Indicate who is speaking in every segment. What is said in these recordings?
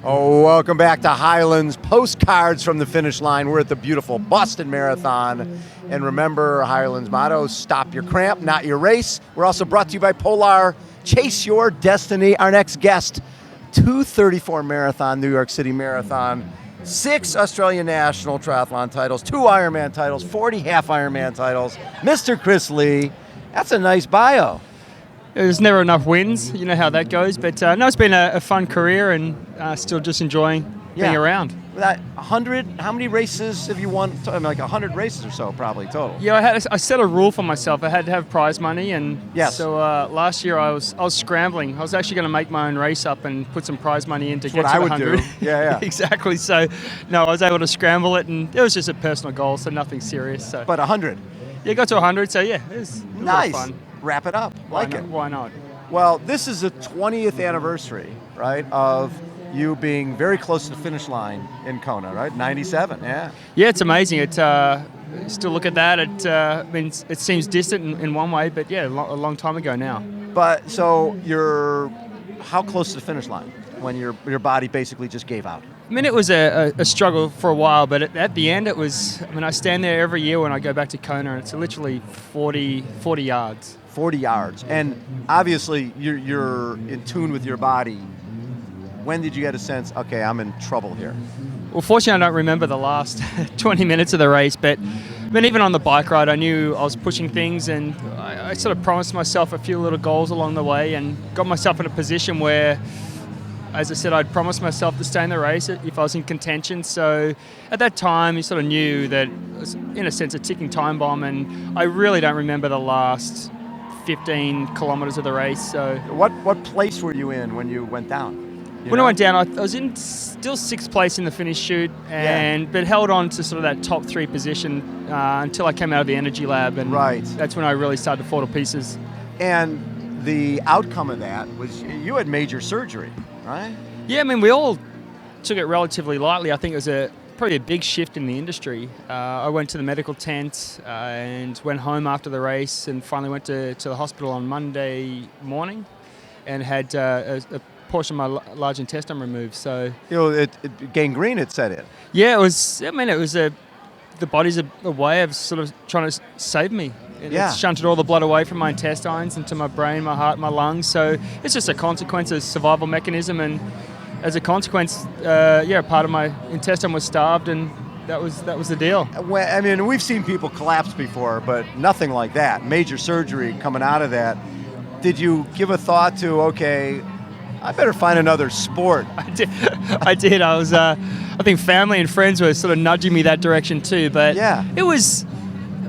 Speaker 1: Oh, welcome back to Highlands Postcards from the Finish Line. We're at the beautiful Boston Marathon. And remember, Highlands motto, stop your cramp, not your race. We're also brought to you by Polar. Chase your destiny. Our next guest, 2:34 marathon, New York City Marathon, 6 Australian National Triathlon titles, 2 Ironman titles, 40 half Ironman titles. Mr. Chris Legh, that's a nice bio.
Speaker 2: There's never enough wins, you know how that goes. But no, it's been a fun career and still just enjoying being around.
Speaker 1: That 100, how many races have you won? I mean, like 100 races or so probably total.
Speaker 2: Yeah, I set a rule for myself. I had to have prize money, and
Speaker 1: so
Speaker 2: last year I was scrambling. I was actually going to make my own race up and put some prize money in to get to 100.
Speaker 1: Do. Yeah.
Speaker 2: Exactly. So, no, I was able to scramble it, and it was just a personal goal, so nothing serious. So.
Speaker 1: But 100.
Speaker 2: Yeah, got to 100. So yeah, it was
Speaker 1: nice.
Speaker 2: A lot of fun.
Speaker 1: Wrap it up.
Speaker 2: Why not?
Speaker 1: Well, this is the 20th anniversary, right, of you being very close to the finish line in Kona, right? 97, yeah.
Speaker 2: Yeah, it's amazing. It still look at that. It seems distant in one way, but yeah, a long time ago now.
Speaker 1: But so you're how close to the finish line when your body basically just gave out?
Speaker 2: I mean, it was a struggle for a while, but at the end it was, I stand there every year when I go back to Kona, and it's literally 40 yards.
Speaker 1: 40 yards. And obviously you're in tune with your body. When did you get a sense, okay, I'm in trouble here?
Speaker 2: Well, fortunately I don't remember the last 20 minutes of the race, but even on the bike ride I knew I was pushing things, and I sort of promised myself a few little goals along the way and got myself in a position where, as I said, I'd promised myself to stay in the race if I was in contention. So at that time, you sort of knew that it was, in a sense, a ticking time bomb, and I really don't remember the last 15 kilometers of the race. So
Speaker 1: what place were you in when you went down?
Speaker 2: When I went down, I was in still 6th place in the finish chute, but held on to sort of that top 3 position until I came out of the energy lab, and that's when I really started to fall to pieces.
Speaker 1: And the outcome of that was you had major surgery, right?
Speaker 2: Yeah, we all took it relatively lightly. I think it was probably a big shift in the industry. I went to the medical tent and went home after the race, and finally went to the hospital on Monday morning and had a portion of my large intestine removed. So
Speaker 1: gangrene had set in.
Speaker 2: Yeah, it was. It was the body's a way of sort of trying to save me. It's shunted all the blood away from my intestines into my brain, my heart, my lungs. So it's just a consequence, a survival mechanism, and as a consequence, part of my intestine was starved, and that was the deal.
Speaker 1: We've seen people collapse before, but nothing like that. Major surgery coming out of that. Did you give a thought to, okay, I better find another sport?
Speaker 2: I did. I was. I think family and friends were sort of nudging me that direction too. But it was.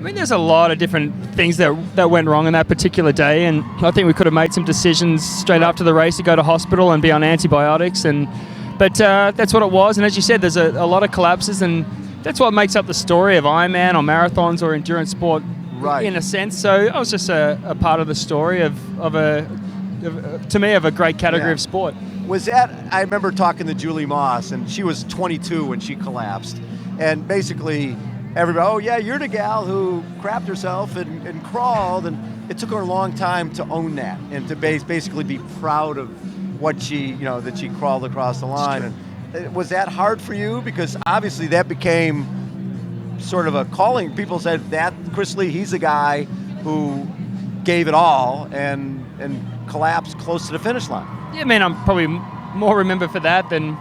Speaker 2: There's a lot of different things that went wrong on that particular day, and I think we could have made some decisions straight after the race to go to hospital and be on antibiotics. But that's what it was. And as you said, there's a lot of collapses, and that's what makes up the story of Ironman or marathons or endurance sport, in a sense. So I was just a part of the story of a great category of sport.
Speaker 1: Was that, I remember talking to Julie Moss, and she was 22 when she collapsed, and basically everybody, oh yeah, you're the gal who crapped herself and crawled, and it took her a long time to own that and to basically be proud of what she, that she crawled across the line. And was that hard for you? Because obviously that became sort of a calling. People said that Chris Legh, he's a guy who gave it all and collapsed close to the finish line.
Speaker 2: Yeah, I'm probably more remembered for that than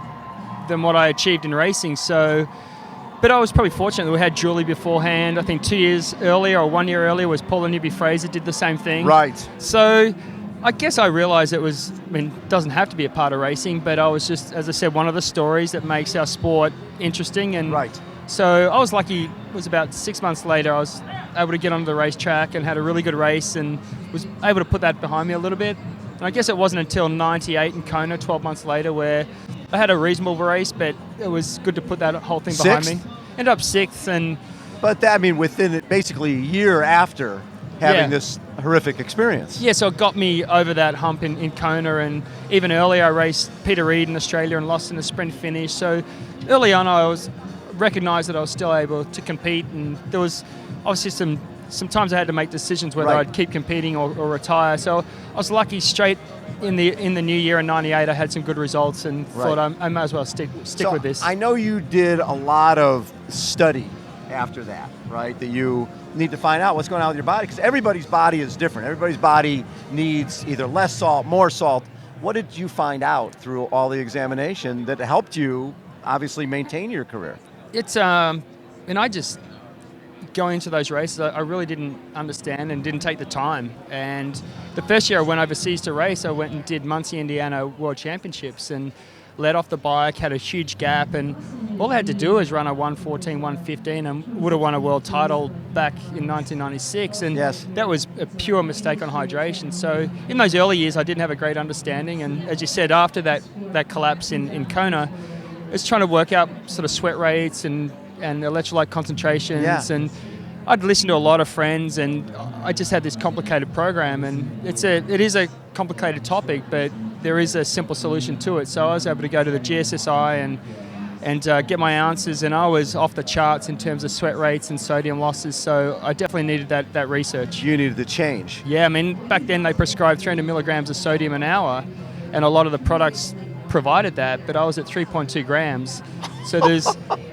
Speaker 2: what I achieved in racing. So, but I was probably fortunate that we had Julie beforehand. I think 2 years earlier or 1 year earlier was Paula Newby-Fraser did the same thing.
Speaker 1: Right.
Speaker 2: So I guess I realized it was, it doesn't have to be a part of racing, but I was just, as I said, one of the stories that makes our sport interesting. And so I was lucky. It was about 6 months later I was able to get onto the racetrack and had a really good race and was able to put that behind me a little bit. And I guess it wasn't until 98 in Kona, 12 months later, where I had a reasonable race, but it was good to put that whole thing behind me. Ended up 6th.
Speaker 1: But that, within basically a year after having this horrific experience.
Speaker 2: Yeah, so it got me over that hump in Kona, and even earlier I raced Peter Reid in Australia and lost in the sprint finish. So early on I was recognised that I was still able to compete, and there was obviously sometimes I had to make decisions whether
Speaker 1: Right.
Speaker 2: I'd keep competing or retire. So I was lucky straight in the new year in '98. I had some good results and thought I might as well stick
Speaker 1: So
Speaker 2: with this.
Speaker 1: I know you did a lot of study after that, right? That you need to find out what's going on with your body, because everybody's body is different. Everybody's body needs either less salt, more salt. What did you find out through all the examination that helped you obviously maintain your career?
Speaker 2: It's and I just going into those races, I really didn't understand and didn't take the time. And the first year I went overseas to race, I went and did Muncie, Indiana World Championships and led off the bike, had a huge gap, and all I had to do was run a 1:14, 1:15 and would have won a world title back in 1996. And
Speaker 1: Yes.
Speaker 2: that was a pure mistake on hydration. So in those early years, I didn't have a great understanding. And as you said, after that collapse in Kona, it's trying to work out sort of sweat rates and electrolyte concentrations.
Speaker 1: Yeah.
Speaker 2: And I'd listened to a lot of friends, and I just had this complicated program. And it is a complicated topic, but there is a simple solution to it. So I was able to go to the GSSI and get my ounces, and I was off the charts in terms of sweat rates and sodium losses. So I definitely needed that research.
Speaker 1: You needed to change.
Speaker 2: Yeah, I mean, back then they prescribed 300 milligrams of sodium an hour, and a lot of the products provided that, but I was at 3.2 grams. So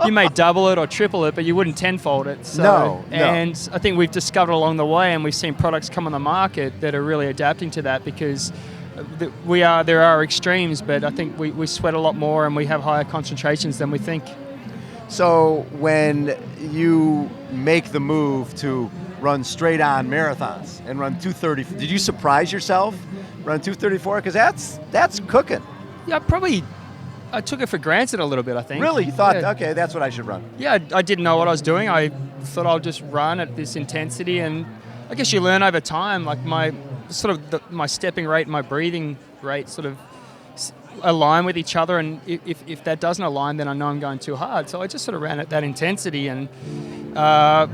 Speaker 2: you may double it or triple it, but you wouldn't tenfold it. So,
Speaker 1: No.
Speaker 2: And I think we've discovered along the way, and we've seen products come on the market that are really adapting to that, because there are extremes, but I think we sweat a lot more and we have higher concentrations than we think.
Speaker 1: So when you make the move to run straight on marathons and run 2:30, did you surprise yourself? Run 2:34? Because that's cooking.
Speaker 2: Yeah, I took it for granted a little bit, I think.
Speaker 1: Really? You thought,
Speaker 2: Yeah.
Speaker 1: okay, that's what I should run.
Speaker 2: Yeah, I didn't know what I was doing. I thought I'll just run at this intensity, and I guess you learn over time. Like my stepping rate and my breathing rate sort of align with each other, and if that doesn't align, then I know I'm going too hard. So I just sort of ran at that intensity and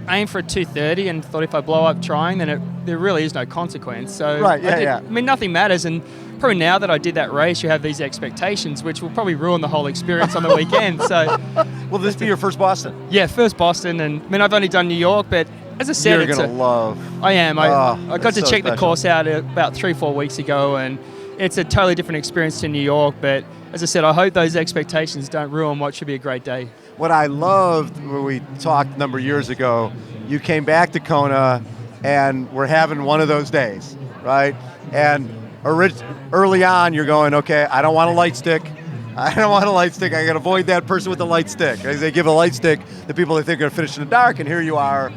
Speaker 2: aimed for a 2:30, and thought if I blow up trying, then there really is no consequence. So
Speaker 1: Right, yeah.
Speaker 2: I mean, nothing matters, and probably now that I did that race, you have these expectations, which will probably ruin the whole experience on the weekend. So,
Speaker 1: Will this be your first Boston?
Speaker 2: yeah, first Boston, and I mean, I've only done New York, but as I said,
Speaker 1: You're going to love.
Speaker 2: I am. I got
Speaker 1: that's
Speaker 2: to
Speaker 1: so
Speaker 2: check the
Speaker 1: special.
Speaker 2: course out about 3-4 weeks ago, and it's a totally different experience to New York. But as I said, I hope those expectations don't ruin what should be a great day.
Speaker 1: What I loved when we talked a number of years ago, you came back to Kona and we're having one of those days, right? And early on, you're going, okay, I don't want a light stick. I don't want a light stick. I got to avoid that person with the light stick. They give a light stick to people they think are going to finish in the dark, and here you are,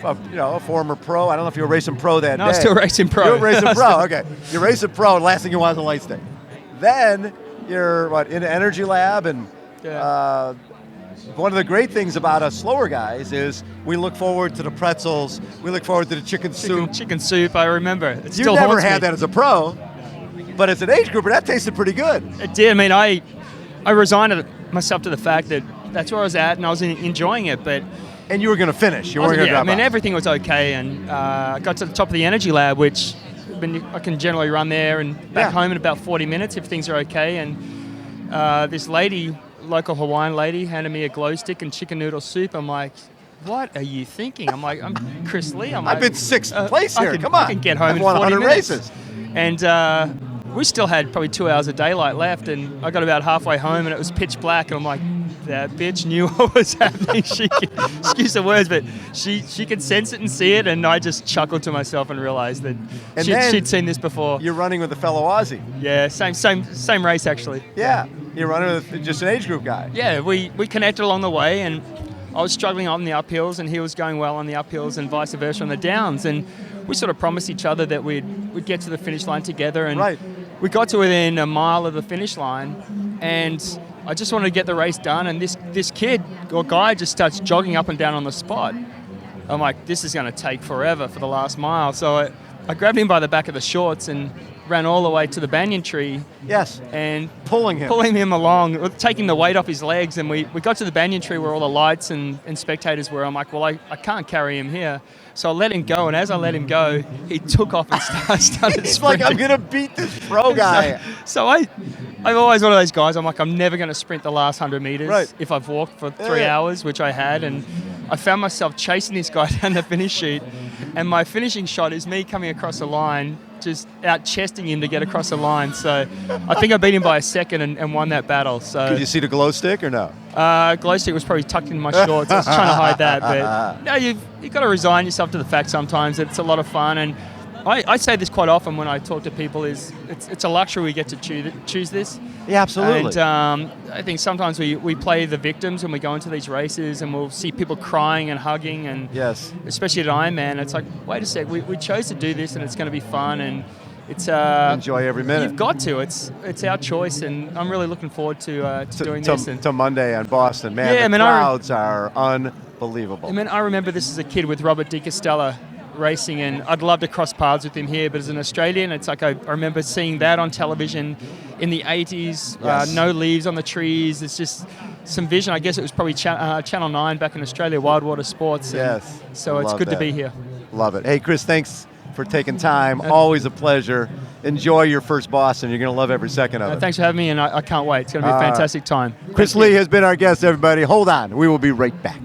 Speaker 1: a former pro. I don't know if you were racing pro that day.
Speaker 2: No, I was still racing pro.
Speaker 1: You were racing pro, okay. You're racing pro, and last thing you want is a light stick. Then you're, in the energy lab, and one of the great things about us slower guys is we look forward to the pretzels, we look forward to the chicken soup.
Speaker 2: Chicken soup, I remember. It
Speaker 1: You
Speaker 2: still
Speaker 1: never
Speaker 2: haunts
Speaker 1: had
Speaker 2: me.
Speaker 1: that as a pro, but as an age grouper, that tasted pretty good.
Speaker 2: It did. I mean, I resigned myself to the fact that that's where I was at, and I was enjoying it, but...
Speaker 1: And you were going to finish. You weren't going to drop
Speaker 2: I mean,
Speaker 1: out.
Speaker 2: everything was okay, and I got to the top of the energy lab, which I can generally run there and back home in about 40 minutes if things are okay. And this lady, local Hawaiian lady, handed me a glow stick and chicken noodle soup. I'm like, what are you thinking? I'm like, I'm Chris Lee.
Speaker 1: I've been sixth place here. Come on.
Speaker 2: I can get home
Speaker 1: I've
Speaker 2: in
Speaker 1: won
Speaker 2: 40
Speaker 1: 100
Speaker 2: minutes.
Speaker 1: races.
Speaker 2: And we still had probably 2 hours of daylight left, and I got about halfway home and it was pitch black, and I'm like, that bitch knew what was happening. She could, excuse the words, but she could sense it and see it, and I just chuckled to myself and realized that she'd seen this before.
Speaker 1: You're running with a fellow Aussie.
Speaker 2: Yeah, same race actually.
Speaker 1: Yeah, you're running with just an age group guy.
Speaker 2: Yeah, we connected along the way, and I was struggling on the uphills and he was going well on the uphills, and vice versa on the downs, and we sort of promised each other that we'd get to the finish line together, and we got to within a mile of the finish line, and I just wanted to get the race done, and this kid or guy just starts jogging up and down on the spot. I'm like, this is going to take forever for the last mile. So I grabbed him by the back of the shorts and ran all the way to the banyan tree.
Speaker 1: Yes.
Speaker 2: And
Speaker 1: pulling him along,
Speaker 2: taking the weight off his legs. And we got to the banyan tree where all the lights and spectators were. I'm like, well, I can't carry him here. So I let him go, and as I let him go, he took off and started
Speaker 1: He's
Speaker 2: sprinting.
Speaker 1: like, I'm going to beat this pro guy.
Speaker 2: So I'm always one of those guys, I'm like, I'm never going to sprint the last 100 meters if I've walked for 3 hours, which I had. And I found myself chasing this guy down the finish sheet. And my finishing shot is me coming across the line, just out-chesting him to get across the line. So I think I beat him by a second and won that battle. So
Speaker 1: Did you see the glow stick or no?
Speaker 2: Glow stick was probably tucked in my shorts. I was trying to hide that. But no, you've got to resign yourself to the fact sometimes that it's a lot of fun. And I say this quite often when I talk to people is it's a luxury we get to choose this.
Speaker 1: Yeah, absolutely.
Speaker 2: And I think sometimes we play the victims when we go into these races, and we'll see people crying and hugging, and
Speaker 1: yes,
Speaker 2: especially at Ironman, it's like, wait a sec, we chose to do this, and it's going to be fun, and it's
Speaker 1: enjoy every minute.
Speaker 2: You've got to. It's our choice, and I'm really looking forward to doing this.
Speaker 1: To Monday on Boston, man.
Speaker 2: Yeah,
Speaker 1: the crowds are unbelievable.
Speaker 2: I mean, I remember this as a kid with Robert De Castella racing, and I'd love to cross paths with him here, but as an Australian, it's like I remember seeing that on television in the 80s.
Speaker 1: Yes.
Speaker 2: No leaves on the trees. It's just some vision. I guess it was probably Channel 9 back in Australia, Wild Water Sports.
Speaker 1: Yes.
Speaker 2: So it's good to be here.
Speaker 1: Love it. Hey, Chris, thanks for taking time. Always a pleasure. Enjoy your first Boston. You're going to love every second of it.
Speaker 2: Thanks for having me, and I can't wait. It's going to be a fantastic time.
Speaker 1: Chris Legh has been our guest, everybody. Hold on. We will be right back.